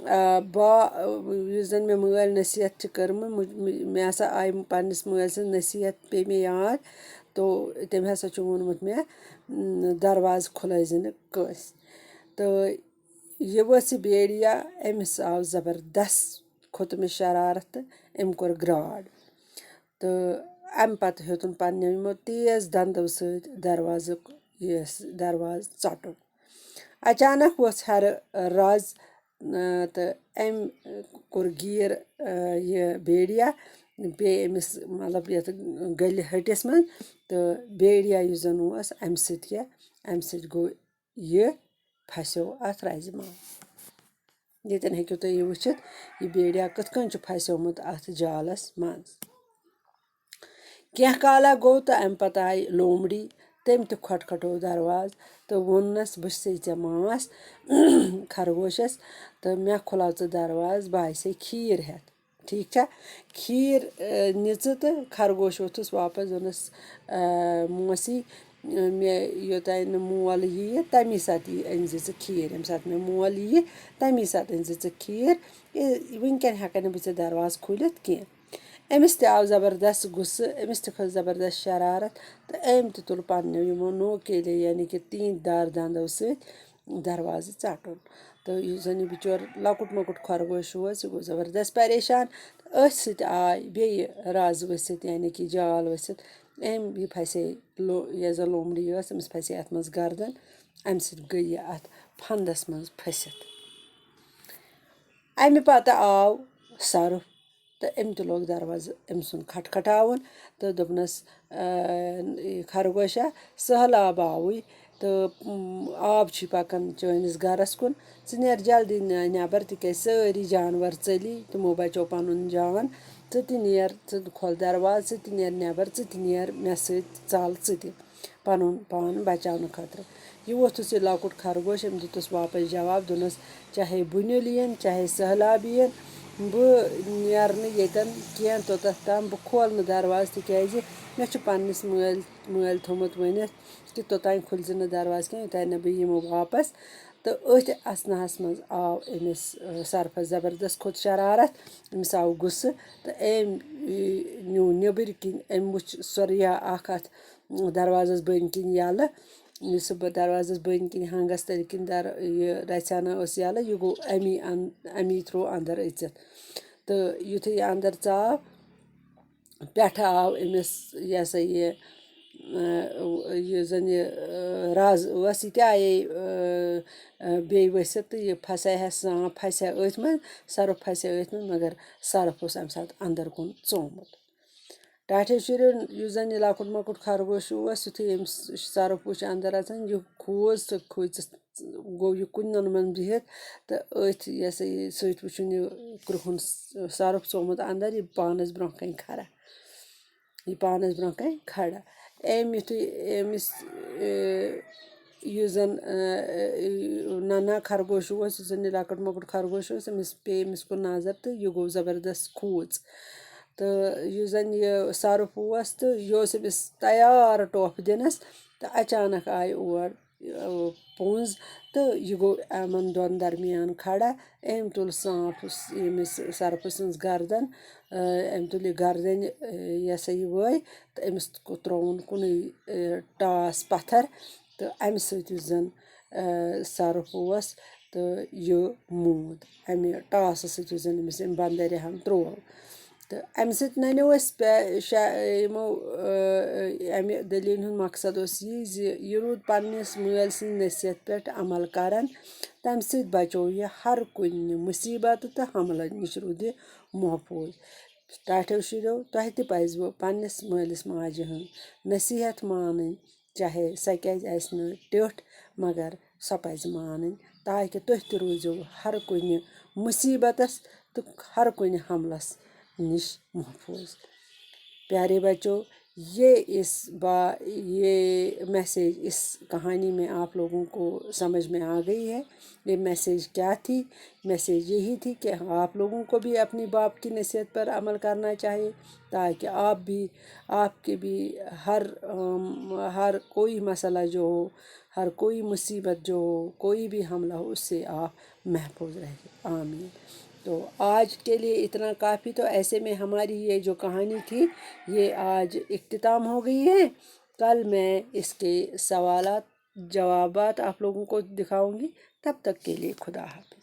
یُس زَن مےٚ مٲلۍ نصیحت چھِ کٔرمٕژ مےٚ ہسا آیہِ پنٛنِس مٲلۍ سٕنٛز نصیحت پیٚیہِ مےٚ یاد تو تٔمۍ ہسا چھُ ووٚنمُت مےٚ دروازٕ کھُلٲے زِ نہٕ کٲنٛسہِ تہٕ یہِ ؤژھ یہِ بیڈیا أمِس آو زبردست کھوٚت أمِس شرارت تہٕ أمۍ کوٚر گرٛاڈ تہٕ اَمہِ پتہٕ ہیوٚتُن پنٛنیو یِمو تیز دنٛدو سۭتۍ دروازٕ ژٹُن اچانک ووٚژھ ہیرٕ رز تہٕ أمۍ کوٚر گیٖر یہِ بیڈیا پیٚیہِ أمِس مطلب یَتھ گلہِ ۂٹِس منٛز تہٕ بیڈیا یُس زن اوس اَمہِ سۭتۍ گوٚو یہِ پھسیو اَتھ رزِ منٛز ییٚتٮ۪ن ہیٚکِو تُہۍ یہِ وٕچھِتھ یہِ بیڈیا کِتھ کٔنۍ چھُ پھسیومُت اَتھ جالس منٛز کینٛہہ کالا گوٚو تہٕ اَمہِ پتہٕ آیہِ لومڑی تٔمۍ تہِ کھۄٹکھٹو دروازٕ تہٕ ووٚننس بہٕ چھسے ژےٚ ماس خرگوشس تہٕ مےٚ کھُلاو ژٕ دروازٕ بہٕ آیسے کھیٖر ہٮ۪تھ ٹھیٖک چھا کھیٖر نِژٕ تہٕ خرگوش ووٚتھُس واپس دوٚپنس موسی مےٚ یوٚتانۍ نہٕ مول ییہِ تمی ساتہٕ أنزِ ژٕ کھیٖر ییٚمہِ ساتہٕ مےٚ مول ییہِ تمی ساتہٕ أنزِ ژٕ کھیٖر وٕنکٮ۪ن ہٮ۪کے نہٕ بہٕ ژےٚ دروازٕ کھوٗلِتھ کینٛہہ أمِس تہِ آو زبردست غُصہٕ أمِس تہِ کھٔژ زبردست شرارت تہٕ أمۍ تہِ تُل پنٛنیو یِمو نوکیلے یعنی کہِ تیٖنٛتۍ دار دنٛدو سۭتۍ دروازٕ ژٹُن تہٕ یُس زن یہِ بِچور لۄکُٹ مۄکُٹ خرگوش اوس یہِ گوٚو زبردست پریشان تہٕ أتھۍ سۭتۍ آے بیٚیہِ رز ؤسِتھ یعنی کہِ جال ؤسِتھ أمۍ یہِ پھسے یۄس زن لومڑی ٲس أمِس پھسے اَتھ منٛز گردن اَمہِ سۭتۍ گٔے یہِ اَتھ پھنٛدس منٛز پھٔسِتھ اَمہِ پتہٕ آو سرُپھ تہٕ أمۍ تہِ لوگ دروازٕ أمۍ سُنٛد کھٹکھٹاوُن تہٕ دوٚپنس خرگوشا سہلاب آوُے تہٕ آب چھُے پکان چٲنِس گرس کُن ژٕ نیر جلدی نٮ۪بر تِکیٛازِ سٲری جانور ژٔلی تِمو بچو پنُن جان ژٕ تہِ نیر ژٕ کھول دروازٕ ژٕ تہِ نیر نٮ۪بر ژٕ تہِ نیر مےٚ سۭتۍ ژل ژٕ تہِ پنُن پان بچاونہٕ خٲطرٕ یہِ ووٚتھُس یہِ لۄکُٹ خرگوش أمۍ دیُتُس واپس جواب دوٚپنس چاہے بُنِل یِن چاہے سہلاب یِن بہٕ نیرنہٕ ییٚتٮ۪ن کینٛہہ توٚتتھ تام بہٕ کھولہٕ نہٕ دروازٕ تِکیٛازِ مےٚ چھُ پنٛنِس مٲلۍ تھوٚمُت ؤنِتھ کہِ توٚتانۍ کھُلزِ نہٕ دروازٕ کینٛہہ یوٚتانۍ نہٕ بہٕ یِمہٕ واپس تہٕ أتھۍ اثناہس منٛز آو أمِس سرپھس زبردست کھوٚت شرارت أمِس آو غُصہٕ تہٕ أمۍ نیوٗ نیٚبٕرۍ کِنۍ أمۍ وٕچھ سۄریا اکھ اَتھ دروازس بٔنۍ کِنۍ یَلہٕ یُس سُہ دروازس بٔنۍ کِنۍ ہنٛگس تٔلۍ کِنۍ یہِ رژھِ ہنا ٲس یَلہٕ یہِ گوٚو امی تھروٗ انٛدر أژِتھ تہٕ یُتھُے یہِ انٛدر ژاو پٮ۪ٹھٕ آو أمِس یہِ ہسا یُس زن یہِ رز ٲس یہِ تہِ آیے بیٚیہِ ؤسِتھ تہٕ یہِ پھسے ہے سانپ پھسے أتھۍ منٛز سرُپھ پھسے أتھۍ منٛز مگر سرُپھ اوس اَمہِ ساتہٕ انٛدر کُن ژومُت ٹاٹھے شُرٮ۪و یُس زن یہِ لۄکُٹ مۄکُٹ خرگوش اوس یُتھُے أمِس سرُپھ وٕچھ انٛدر اژان یہِ کھوٗژ تہٕ کھوٗژِتھ گوٚو یہِ کُنٮ۪ن منٛز بِہِتھ تہٕ أتھۍ یہِ ہسا یہِ سۭتۍ وٕچھُن یہِ کرٛہُن سرُپھ ژومُت انٛدر یہِ پانس برونٛہہ کنہِ کھڑا أمۍ یُتھُے أمِس یُس زن ننہا خرگوش اوس یُس زن یہِ لۄکُٹ مۄکُٹ خرگوش اوس أمِس پیٚیہِ أمِس کُن نظر تہٕ یہِ گوٚو زبردست کھوٗژ تہٕ یُس زن یہِ سرُپھ اوس تہٕ یہِ اوس أمِس تیار ٹۄپھ دِنس تہٕ اچانک آیہِ اور پوٚنٛز تہٕ یہِ گوٚو یِمن دۄن درمیان کھڑا أمۍ تُل سانٛپ ییٚمِس سرپھٕ سٕنٛز گردن أمۍ تُل یہِ گردنہِ یہِ ہسا یہِ وٲے تہٕ أمِس ترٛووُن کُنُے ٹاس پتھر تہٕ امہِ سۭتۍ یُس زن سرُپھ اوس تہٕ یہِ موٗد امہِ ٹاسہٕ سۭتۍ یُس زن أمِس أمۍ بندرِ ہن ترٛوو تہٕ امہِ سۭتۍ ننیو أسۍ یِمو امہِ دٔلیٖلہِ ہُنٛد مقصد اوس یی زِ یہِ روٗد پننِس مٲلۍ سٕنٛزِ نصیحت پٮ۪ٹھ عمل کران تمہِ سۭتۍ بچو یہِ ہر کُنہِ مُصیٖبتہٕ تہٕ حملن نِش روٗد یہِ محفوٗظ ٹاٹھیو شُرٮ۪و تۄہہِ تہِ پزِوٕ پننِس مٲلِس ماجہِ ہٕنٛز نصیحت مانٕنۍ چاہے سۄ کیازِ آسہِ نہٕ ٹیٔٹھ مگر سۄ پزِ مانٕنۍ تاکہِ تُہۍ تہِ روٗزِو ہر کُنہِ مُصیٖبتس تہٕ ہر کُنہِ حملس نِش محفوٗظ پیارے بچو یہ میسیج اس کہانی میں آپ لوگوں کو سمجھ میں آ گئی ہے۔ یہ میسیج کیا تھی؟ میسیج یہی تھی کہ آپ لوگوں کو بھی اپنی باپ کی نصیحت پر عمل کرنا چاہیے، تاکہ آپ کے بھی ہر کوئی مسئلہ جو ہو، ہر کوئی مصیبت جو ہو، کوئی بھی حملہ ہو، اس سے آپ محفوظ رہیں۔ آمین۔ تو آج کے لیے اتنا کافی۔ تو ایسے میں ہماری یہ جو کہانی تھی یہ آج اختتام ہو گئی ہے۔ کل میں اس کے سوالات جوابات آپ لوگوں کو دکھاؤں گی۔ تب تک کے لیے خدا حافظ۔